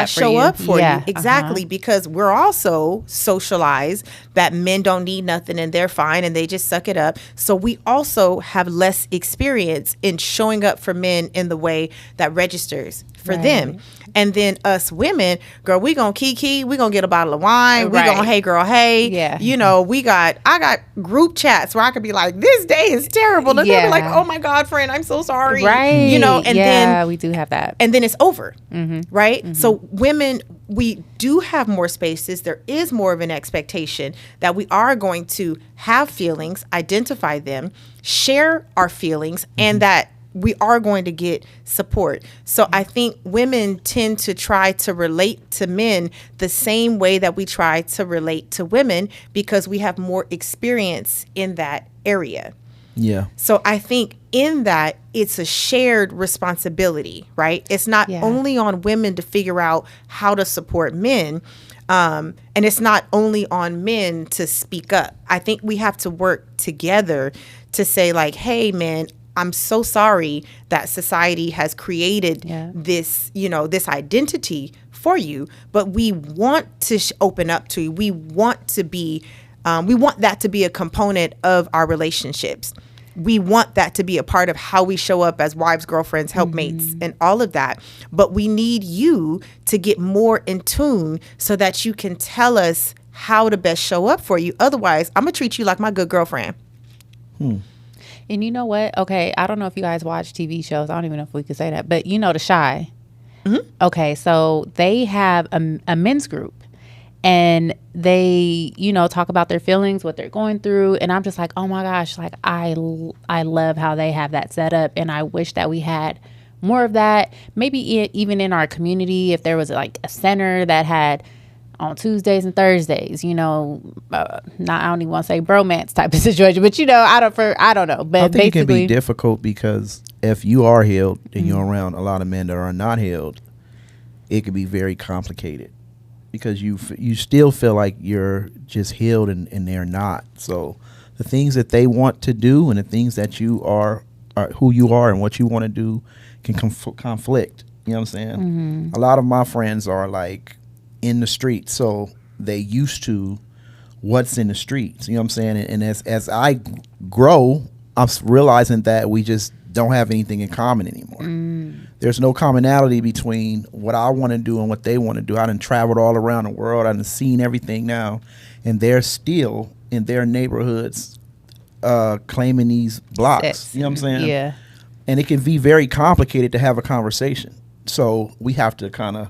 show up for you? you? Exactly, because we're also socialized that men don't need nothing and they're fine and they just suck it up. So we also have less experience in showing up for men in the way that registers for them. And then us women, girl, we gonna kiki, we gonna get a bottle of wine, we gonna hey girl, hey. Yeah. You know, I got group chats where I could be like, this day is terrible. And they'll be like, oh my God, friend, I'm so sorry. Right. You know, and then we do have that. and then it's over. Mm-hmm. Right. Mm-hmm. So women, we do have more spaces. There is more of an expectation that we are going to have feelings, identify them, share our feelings, and that we are going to get support. So I think women tend to try to relate to men the same way that we try to relate to women because we have more experience in that area. Yeah. So I think in that it's a shared responsibility, right? It's not only on women to figure out how to support men. And it's not only on men to speak up. I think we have to work together to say like, hey, man, I'm so sorry that society has created this, this identity for you, but we want to open up to you. We want to be, we want that to be a component of our relationships. We want that to be a part of how we show up as wives, girlfriends, helpmates, and all of that. But we need you to get more in tune so that you can tell us how to best show up for you. Otherwise, I'm going to treat you like my good girlfriend. And you know what? Okay, I don't know if you guys watch TV shows. I don't even know if we could say that. But you know The Chi. Mm-hmm. Okay, so they have a men's group. And they, talk about their feelings, what they're going through. And I'm just like, oh my gosh, like I love how they have that set up. And I wish that we had more of that. Maybe even in our community, if there was like a center that had on Tuesdays and Thursdays, I don't even want to say bromance type of situation, but I don't know. But I think it can be difficult because if you are healed and you're around a lot of men that are not healed, it can be very complicated because you still feel like you're just healed and they're not. So the things that they want to do and the things that you are who you are and what you want to do can conflict. You know what I'm saying? Mm-hmm. A lot of my friends are like in the streets, so they used to what's in the streets. You know what I'm saying? And as I grow, I'm realizing that we just don't have anything in common anymore. There's no commonality between what I want to do and what they want to do. I done traveled all around the world. I done seen everything now, and they're still in their neighborhoods claiming these blocks. You know what I'm saying? Yeah. And it can be very complicated to have a conversation. So we have to kind of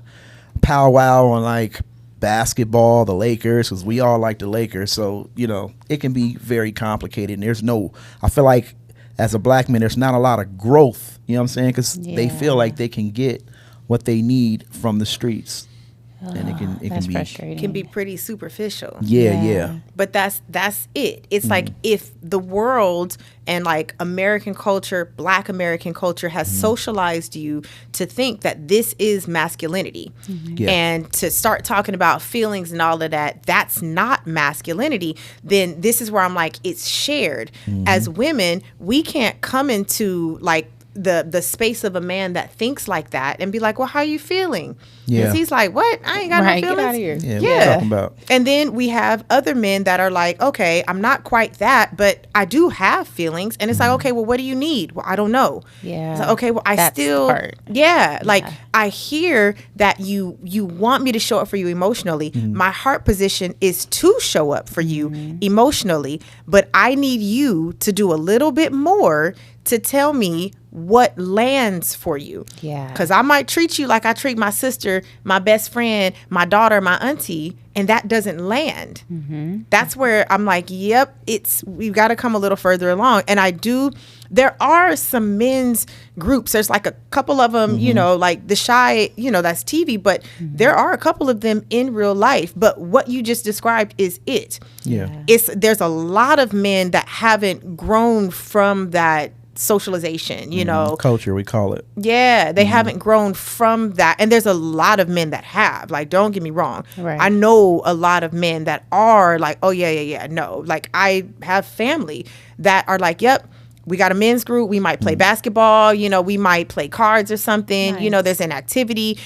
powwow on like basketball, the Lakers, because we all like the Lakers. So, it can be very complicated. And I feel like as a black man, there's not a lot of growth, you know what I'm saying? Because they feel like they can get what they need from the streets. And it can be frustrating. Can be pretty superficial. Yeah. But that's it. It's like if the world and like American culture, Black American culture has socialized you to think that this is masculinity. And to start talking about feelings and all of that, that's not masculinity. Then this is where I'm like, it's shared. As women, we can't come into like the space of a man that thinks like that and be like, well, how are you feeling? Yeah. And he's like, what? I ain't got no feelings. Get out of here. Yeah, what you talking about? And then we have other men that are like, okay, I'm not quite that, but I do have feelings. And it's like, okay, well, what do you need? Well, I don't know. Yeah. It's like, okay, well, I That's still, the part. like I hear that you want me to show up for you emotionally. My heart position is to show up for you emotionally, but I need you to do a little bit more to tell me what lands for you. Yeah. Because I might treat you like I treat my sister, my best friend, my daughter, my auntie, and that doesn't land. That's where I'm like, yep, we've got to come a little further along. And there are some men's groups. There's like a couple of them, you know, like the Shy, you know, that's TV, but there are a couple of them in real life. But what you just described is it. Yeah. There's a lot of men that haven't grown from that socialization, you know, Culture, we call it. yeah, they haven't grown from that. And there's a lot of men that have, like, don't get me wrong. Right. I know a lot of men that are like, oh yeah, no, like I have family that are like, yep, we got a men's group, we might play basketball, you know, we might play cards or something. You know, Nice. there's an activity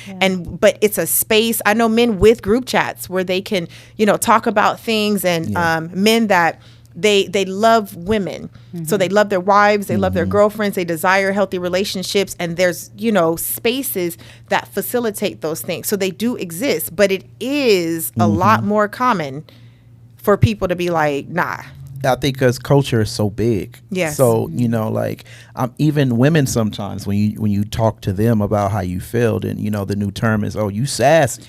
but it's a space. I know men with group chats where they can, you know, talk about things, and men that they love women. So they love their wives, they love their girlfriends, they desire healthy relationships, and there's, you know, spaces that facilitate those things. So they do exist, but it is a lot more common for people to be like, nah. I think because culture is so big. Yes. So, you know, like even women sometimes when you talk to them about how you feel, and, you know, the new term is, oh, you sassy.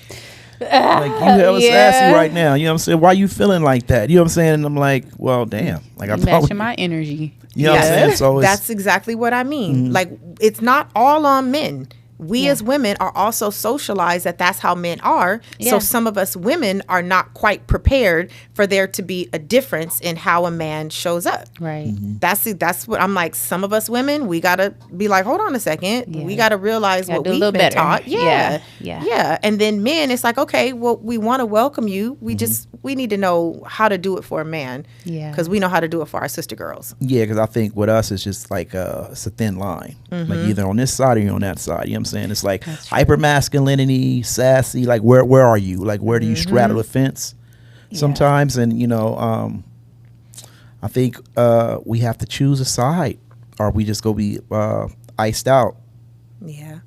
Like, you hella sassy right now. You know what I'm saying? Why you feeling like that? You know what I'm saying? And I'm like, well, damn. Like, I'm Matching my energy. You know what I'm saying? So that's exactly what I mean. Like, it's not all on men. We as women are also socialized that's how men are. Yeah. So some of us women are not quite prepared for there to be a difference in how a man shows up. Right. That's what I'm like. Some of us women, we gotta be like, hold on a second. Yeah. We gotta realize Gotta what do a we've little been better. taught. Yeah. And then men, it's like, okay, well, we want to welcome you. We need to know how to do it for a man. Yeah. Because we know how to do it for our sister girls. Yeah, because I think with us, it's just like it's a thin line. Like either on this side or you're on that side. You know what I'm saying? It's like hyper masculinity, sassy. Like where are you? Like where do you straddle the fence? Sometimes, and, you know, I think we have to choose a side, or we just go be iced out. Yeah.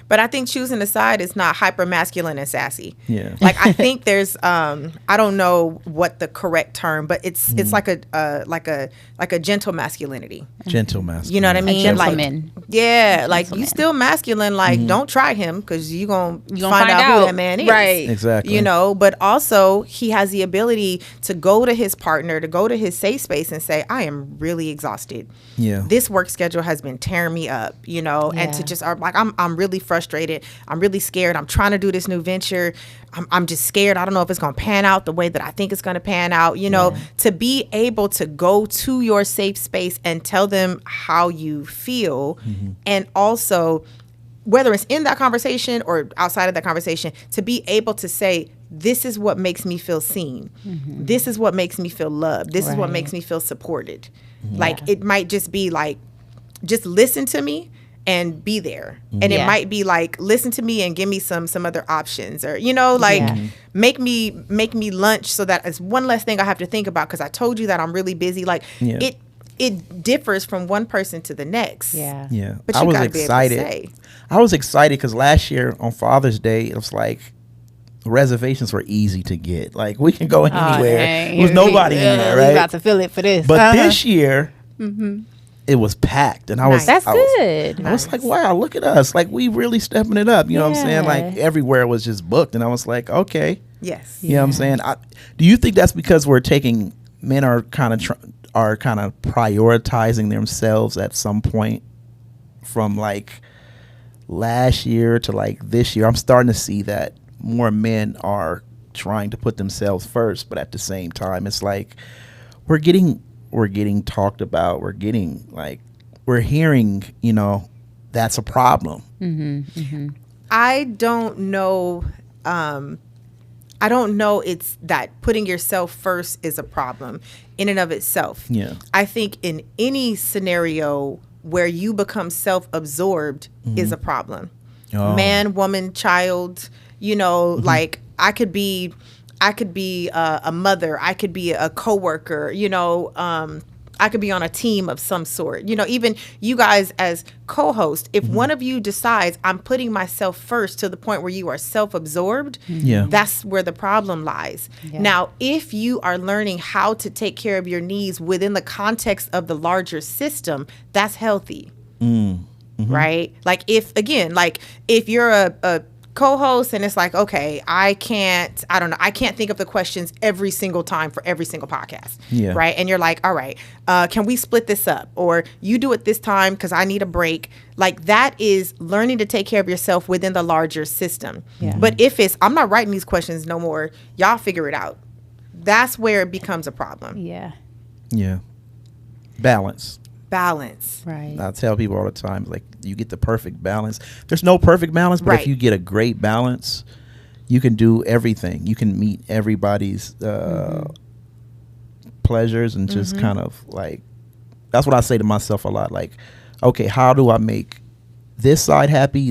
But I think choosing a side is not hyper masculine and sassy. Yeah. Like, I think there's I don't know what the correct term, but it's like a gentle masculinity. Gentle masculine. You know what I mean? Like, gentleman. yeah, like you Gentleman. still masculine. Like, don't try him, because you gonna gonna find find out who out. that man is. Right. Exactly. You know, but also he has the ability to go to his partner, to go to his safe space and say, I am really exhausted. Yeah. This work schedule has been tearing me up, you know, and to Yeah. just like, I'm really frustrated. I'm really scared. I'm trying to do this new venture. I'm just scared. I don't know if it's going to pan out the way that I think it's going to pan out, you know, to be able to go to your safe space and tell them how you feel. And also, whether it's in that conversation or outside of that conversation, to be able to say, this is what makes me feel seen. This is what makes me feel loved. This is what Right. makes me feel supported. Like, it might just be like, just listen to me and be there. And it Yeah. might be like, listen to me and give me some other options, or, you know, like Yeah. make me lunch so that it's one less thing I have to think about, because I told you that I'm really busy. Like, Yeah. it differs from one person to the next. Yeah. Yeah. But I you was gotta be able to excited. say. I was excited because last year on Father's Day, it was like reservations were easy to get. Like, we can go anywhere. dang. There was nobody in there, We right? about to feel it for this. But this year, it was packed, and I was That's I was- good. I was like, wow, look at us. Like, we really stepping it up. You know what I'm saying? Like, Yeah. everywhere was just booked. And I was like, okay. Yes. You know what I'm saying? Do you think that's because men are kind of prioritizing themselves at some point from like last year to like this year? I'm starting to see that more men are trying to put themselves first, but at the same time, it's like we're getting talked about. We're hearing, you know, that's a problem. I don't know. I don't know it's that putting yourself first is a problem in and of itself. Yeah. I think in any scenario where you become self-absorbed is a problem. Oh. Man, woman, child, like I could be a mother, I could be a coworker, I could be on a team of some sort. Even you guys as co-host, if one of you decides I'm putting myself first to the point where you are self-absorbed, that's where the problem lies. Yeah. Now, if you are learning how to take care of your needs within the context of the larger system, that's healthy. Right? Like if you're a co-host and it's like, okay, I can't think of the questions every single time for every single podcast. Yeah. Right. And you're like, all right, can we split this up? Or you do it this time because I need a break. Like that is learning to take care of yourself within the larger system. Yeah. But if it's, I'm not writing these questions no more, y'all figure it out. That's where it becomes a problem. Yeah. Yeah. Balance. Right. I tell people all the time, like, you get the perfect balance. There's no perfect balance, but if you get a great balance, you can do everything. You can meet everybody's pleasures and just kind of like, that's what I say to myself a lot. Like, okay, how do I make this side happy,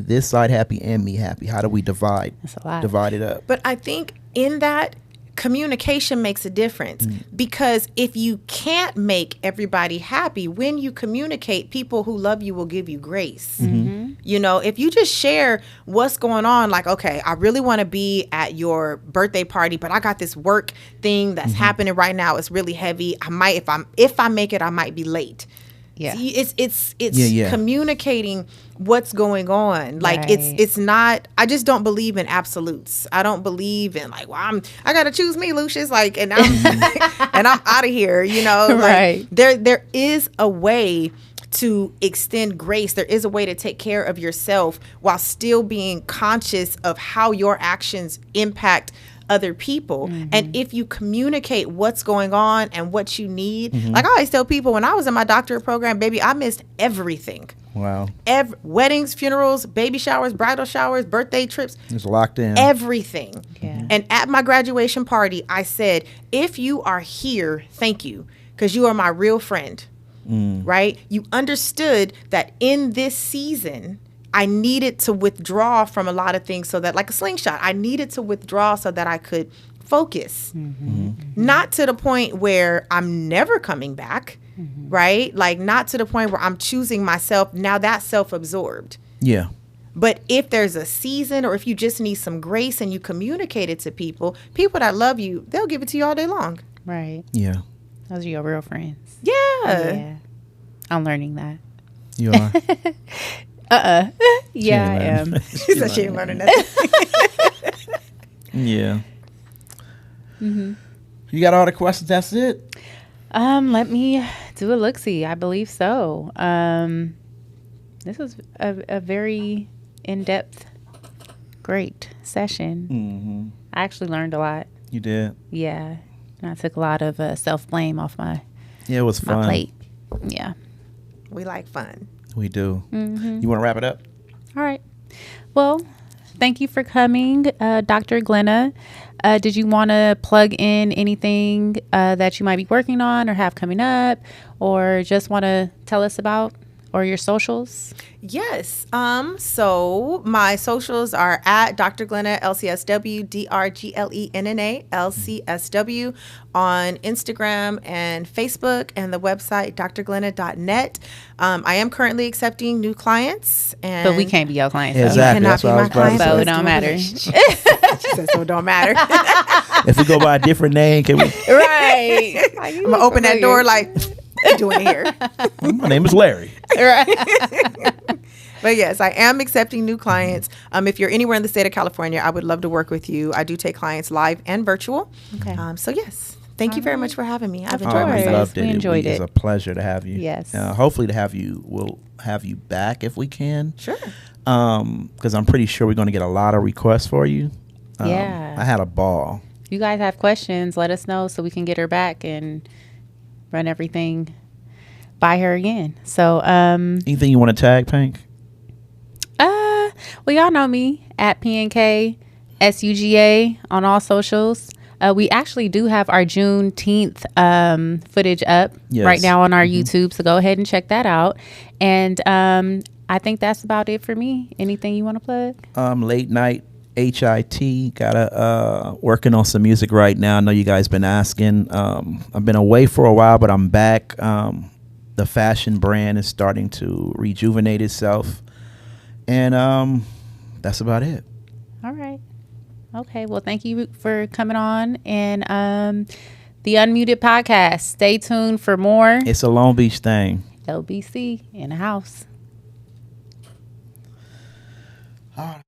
and me happy? How do we divide it up? But I think in that, communication makes a difference, because if you can't make everybody happy, when you communicate, people who love you will give you grace. If you just share what's going on, like, okay, I really want to be at your birthday party, but I got this work thing that's happening right now. It's really heavy. I might, if I make it, I might be late. Yeah. See, it's communicating what's going on. Like it's not, I just don't believe in absolutes. I don't believe in like, well, I got to choose me, Lucius, like, and I'm and I'm out of here, like, there is a way to extend grace. There is a way to take care of yourself while still being conscious of how your actions impact other people. And if you communicate what's going on and what you need, like I always tell people, when I was in my doctorate program, baby, I missed everything. Wow. Weddings, funerals, baby showers, bridal showers, birthday trips. It's locked in. Everything. Yeah. And at my graduation party, I said, if you are here, thank you, because you are my real friend. Right? You understood that in this season, I needed to withdraw from a lot of things, so that, like a slingshot, I needed to withdraw so that I could focus. Not to the point where I'm never coming back, right? Like, not to the point where I'm choosing myself. Now that's self-absorbed. Yeah. But if there's a season, or if you just need some grace and you communicate it to people that love you, they'll give it to you all day long. Right. Yeah. Those are your real friends. Yeah. I'm learning that. You are? Yeah, I am. She said she ain't learning nothing. Yeah. You got all the questions? That's it? Let me do a look-see. I believe so. This was a very in-depth, great session. I actually learned a lot. You did? Yeah. And I took a lot of self-blame off my it was fun. Plate. Yeah. We like fun. We do. You want to wrap it up? All right. Well, thank you for coming, Dr. Glenna. Did you want to plug in anything that you might be working on or have coming up, or just want to tell us about, or your socials? Yes. So my socials are at Dr. Glenna, LCSW, DRGLENNA, LCSW, on Instagram and Facebook, and the website drglenna.net. I am currently accepting new clients, but we can't be your clients. Exactly. That's what I was about to say. So it don't matter. She said, so it don't matter. If we go by a different name, can we? Right. I'm gonna open that door like, what are you doing here? My name is Larry. Right. But yes, I am accepting new clients. If you're anywhere in the state of California, I would love to work with you. I do take clients live and virtual. Okay. So yes, thank you very much for having me. I've enjoyed myself. We loved it. We enjoyed it. It's a pleasure to have you. Yes. Hopefully we'll have you back if we can. Sure. Because I'm pretty sure we're going to get a lot of requests for you. Yeah. I had a ball. If you guys have questions, let us know so we can get her back and run everything by her again. So anything you want to tag, Pink? Well, y'all know me at PNK SUGA on all socials. We actually do have our Juneteenth footage up right now on our YouTube. So go ahead and check that out. And I think that's about it for me. Anything you want to plug? Late Night HIT. Gotta working on some music right now. I know you guys been asking. I've been away for a while, but I'm back. The fashion brand is starting to rejuvenate itself. And that's about it. All right. Okay. Well, thank you for coming on. And the Unmuted Podcast. Stay tuned for more. It's a Long Beach thing. LBC in the house. All right.